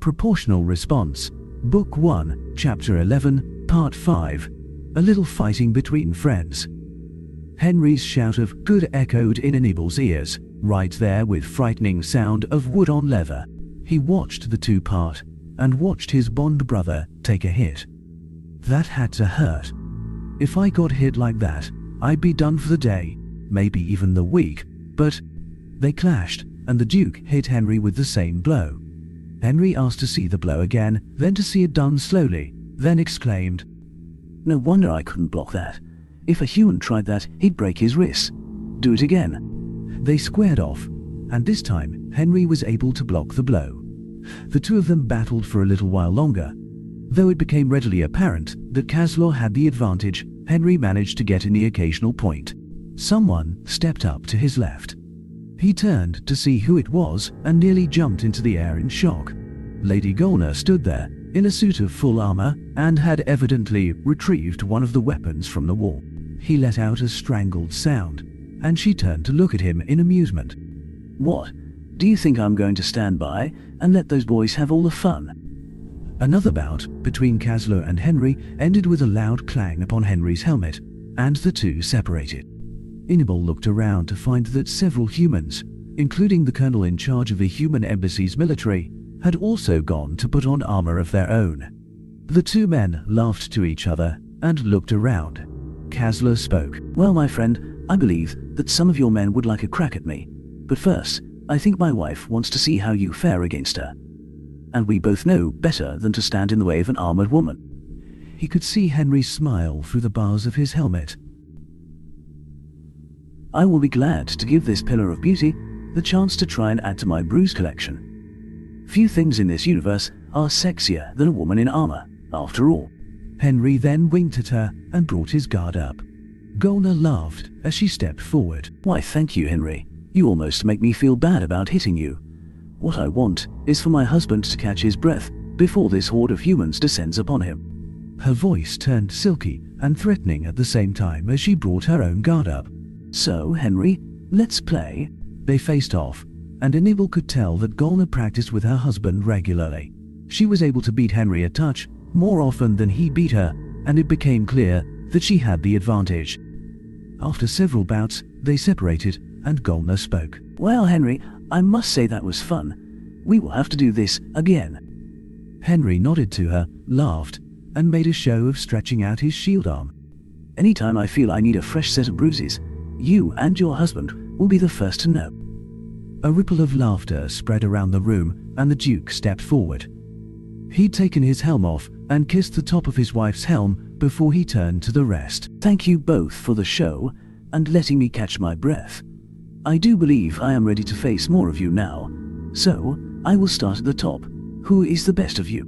proportional response. Book 1, Chapter 11, Part 5. A little fighting between friends. Henry's shout of "good" echoed in Anible's ears, right there with frightening sound of wood on leather. He watched the two part, and watched his bond brother take a hit. That had to hurt. If I got hit like that, I'd be done for the day, maybe even the week, but... They clashed, and the Duke hit Henry with the same blow. Henry asked to see the blow again, then to see it done slowly, then exclaimed, "No wonder I couldn't block that. If a human tried that, he'd break his wrists. Do it again." They squared off, and this time Henry was able to block the blow. The two of them battled for a little while longer. Though it became readily apparent that Caslor had the advantage, Henry managed to get in the occasional point. Someone stepped up to his left. He turned to see who it was and nearly jumped into the air in shock. Lady Golner stood there, in a suit of full armor, and had evidently retrieved one of the weapons from the wall. He let out a strangled sound, and she turned to look at him in amusement. "What? Do you think I'm going to stand by and let those boys have all the fun?" Another bout between Caslor and Henry ended with a loud clang upon Henry's helmet, and the two separated. Inibal looked around to find that several humans, including the colonel in charge of the human embassy's military, had also gone to put on armor of their own. The two men laughed to each other and looked around. Caslor spoke. "Well, my friend, I believe that some of your men would like a crack at me. But first, I think my wife wants to see how you fare against her. And we both know better than to stand in the way of an armored woman." He could see Henry smile through the bars of his helmet. "I will be glad to give this pillar of beauty the chance to try and add to my bruise collection. Few things in this universe are sexier than a woman in armor, after all." Henry then winked at her and brought his guard up. Golner laughed as she stepped forward. "Why, thank you, Henry. You almost make me feel bad about hitting you. What I want is for my husband to catch his breath before this horde of humans descends upon him." Her voice turned silky and threatening at the same time as she brought her own guard up. "So, Henry, let's play." They faced off, and Anibal could tell that Golner practiced with her husband regularly. She was able to beat Henry a touch more often than he beat her, and it became clear that she had the advantage. After several bouts, they separated, and Golner spoke. "Well, Henry, I must say that was fun. We will have to do this again." Henry nodded to her, laughed, and made a show of stretching out his shield arm. "Anytime I feel I need a fresh set of bruises, you and your husband will be the first to know." A ripple of laughter spread around the room, and the Duke stepped forward. He'd taken his helm off and kissed the top of his wife's helm before he turned to the rest. "Thank you both for the show and letting me catch my breath. I do believe I am ready to face more of you now. So, I will start at the top. Who is the best of you?"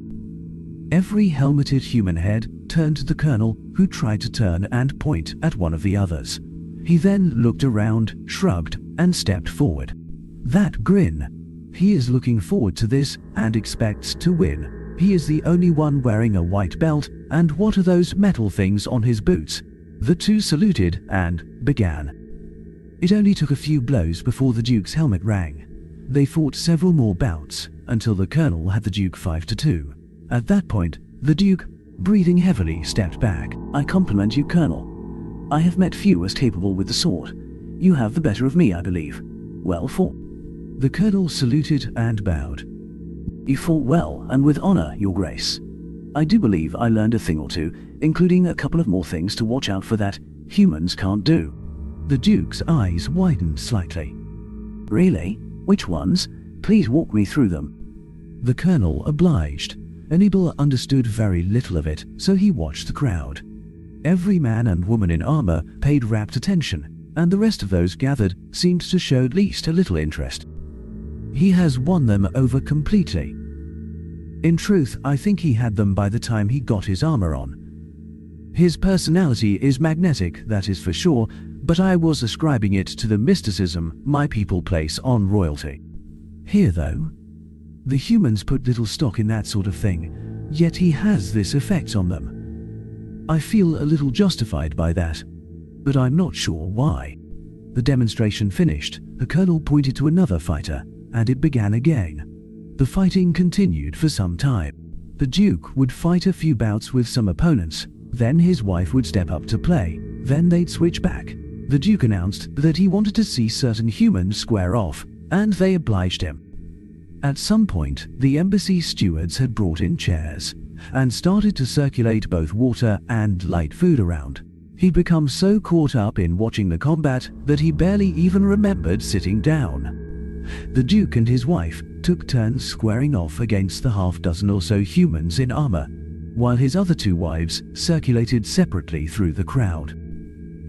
Every helmeted human head turned to the colonel, who tried to turn and point at one of the others. He then looked around, shrugged, and stepped forward. That grin. He is looking forward to this and expects to win. He is the only one wearing a white belt, and what are those metal things on his boots? The two saluted and began. It only took a few blows before the Duke's helmet rang. They fought several more bouts, until the colonel had the Duke 5-2. At that point, the Duke, breathing heavily, stepped back. "I compliment you, Colonel. I have met few as capable with the sword. You have the better of me, I believe. Well fought." The colonel saluted and bowed. "You fought well and with honor, Your Grace. I do believe I learned a thing or two, including a couple of more things to watch out for that humans can't do." The Duke's eyes widened slightly. "Really? Which ones? Please walk me through them." The colonel obliged. Anibal understood very little of it, so he watched the crowd. Every man and woman in armor paid rapt attention, and the rest of those gathered seemed to show at least a little interest. He has won them over completely. In truth, I think he had them by the time he got his armor on. His personality is magnetic, that is for sure, but I was ascribing it to the mysticism my people place on royalty. Here, though, the humans put little stock in that sort of thing, yet he has this effect on them. I feel a little justified by that, but I'm not sure why. The demonstration finished, the colonel pointed to another fighter, and it began again. The fighting continued for some time. The Duke would fight a few bouts with some opponents, then his wife would step up to play, then they'd switch back. The Duke announced that he wanted to see certain humans square off, and they obliged him. At some point, the embassy stewards had brought in chairs and started to circulate both water and light food around. He'd become so caught up in watching the combat that he barely even remembered sitting down. The Duke and his wife took turns squaring off against the half-dozen or so humans in armor, while his other two wives circulated separately through the crowd.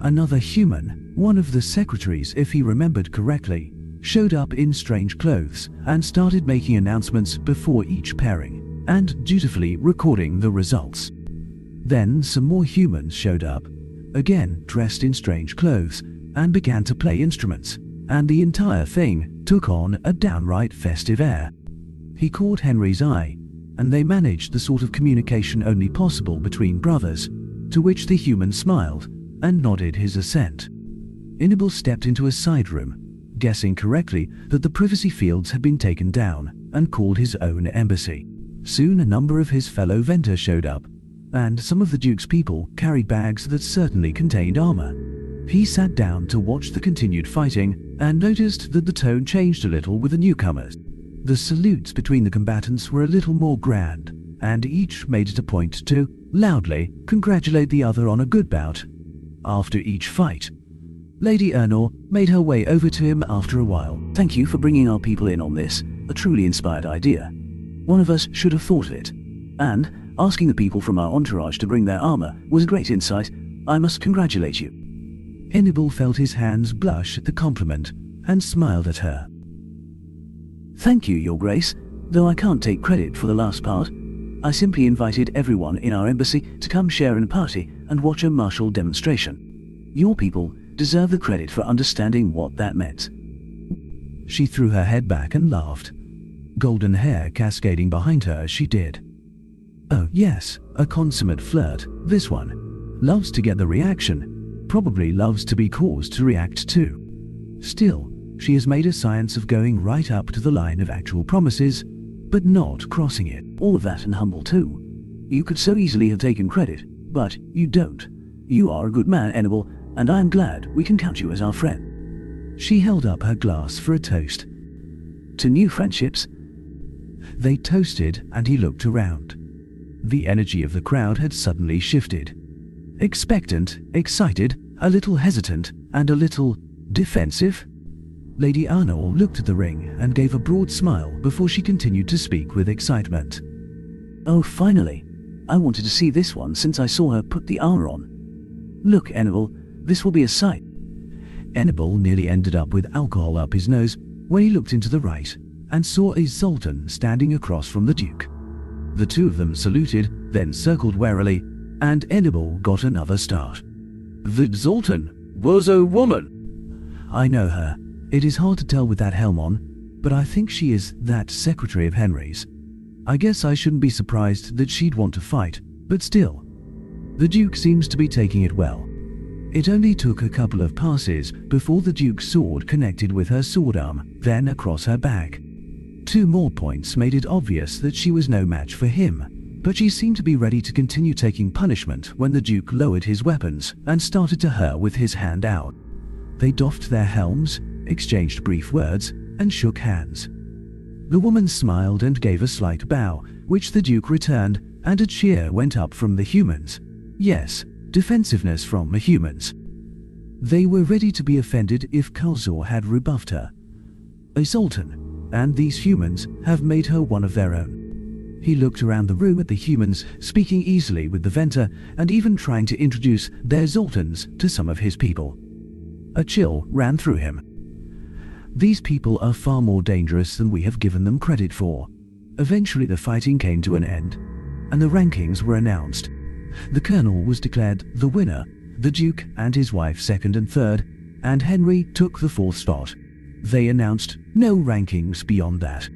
Another human, one of the secretaries if he remembered correctly, showed up in strange clothes and started making announcements before each pairing, and dutifully recording the results. Then some more humans showed up, again dressed in strange clothes, and began to play instruments, and the entire thing took on a downright festive air. He caught Henry's eye, and they managed the sort of communication only possible between brothers, to which the human smiled and nodded his assent. Inable stepped into a side room, guessing correctly that the privacy fields had been taken down, and called his own embassy. Soon a number of his fellow Venter showed up, and some of the Duke's people carried bags that certainly contained armor. He sat down to watch the continued fighting and noticed that the tone changed a little with the newcomers. The salutes between the combatants were a little more grand, and each made it a point to, loudly, congratulate the other on a good bout. After each fight, Lady Ernor made her way over to him after a while. "Thank you for bringing our people in on this, a truly inspired idea. One of us should have thought of it. And asking the people from our entourage to bring their armor was a great insight. I must congratulate you." Hannibal felt his hands blush at the compliment and smiled at her. "Thank you, Your Grace, though I can't take credit for the last part. I simply invited everyone in our embassy to come share in a party and watch a martial demonstration. Your people deserve the credit for understanding what that meant." She threw her head back and laughed, golden hair cascading behind her as she did. Oh yes, a consummate flirt, this one. Loves to get the reaction, probably loves to be caused to react too. Still, she has made a science of going right up to the line of actual promises, but not crossing it. All of that and humble too. You could so easily have taken credit, but you don't. You are a good man, Hannibal, and I am glad we can count you as our friend. She held up her glass for a toast. To new friendships. They toasted and he looked around. The energy of the crowd had suddenly shifted. Expectant, excited, a little hesitant, and a little defensive. Lady Arnold looked at the ring and gave a broad smile before she continued to speak with excitement. "Oh, finally. I wanted to see this one since I saw her put the armor on. Look, Hannibal, this will be a sight." Hannibal nearly ended up with alcohol up his nose when he looked into the right and saw a Zoltan standing across from the Duke. The two of them saluted, then circled warily, and Hannibal got another start. "The Zoltan was a woman." "I know her. It is hard to tell with that helm on, but I think she is that secretary of Henry's. I guess I shouldn't be surprised that she'd want to fight, but still. The Duke seems to be taking it well." It only took a couple of passes before the Duke's sword connected with her sword arm, then across her back. 2 more points made it obvious that she was no match for him, but she seemed to be ready to continue taking punishment when the Duke lowered his weapons and started to her with his hand out. They doffed their helms, exchanged brief words, and shook hands. The woman smiled and gave a slight bow, which the Duke returned, and a cheer went up from the humans. Yes, defensiveness from the humans. They were ready to be offended if Kalzor had rebuffed her. A Zoltan, and these humans have made her one of their own. He looked around the room at the humans, speaking easily with the Venter, and even trying to introduce their Zoltans to some of his people. A chill ran through him. These people are far more dangerous than we have given them credit for. Eventually the fighting came to an end, and the rankings were announced. The Colonel was declared the winner, the Duke and his wife second and third, and Henry took the 4th spot. They announced no rankings beyond that.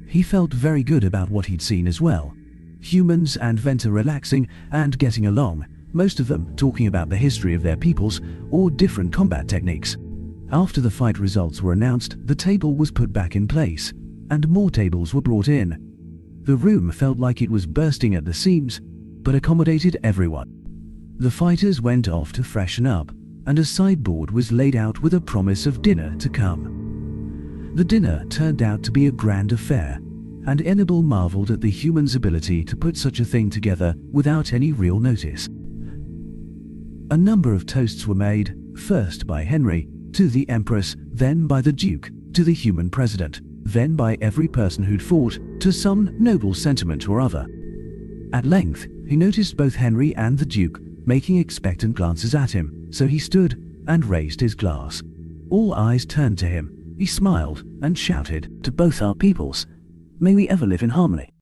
He felt very good about what he'd seen as well. Humans and Venter relaxing and getting along, most of them talking about the history of their peoples or different combat techniques. After the fight results were announced, the table was put back in place, and more tables were brought in. The room felt like it was bursting at the seams, but accommodated everyone. The fighters went off to freshen up, and a sideboard was laid out with a promise of dinner to come. The dinner turned out to be a grand affair, and Hannibal marveled at the human's ability to put such a thing together without any real notice. A number of toasts were made, first by Henry, to the Empress, then by the Duke, to the human president, then by every person who'd fought, to some noble sentiment or other. At length, he noticed both Henry and the Duke making expectant glances at him, so he stood and raised his glass. All eyes turned to him. He smiled and shouted, "To both our peoples, may we ever live in harmony."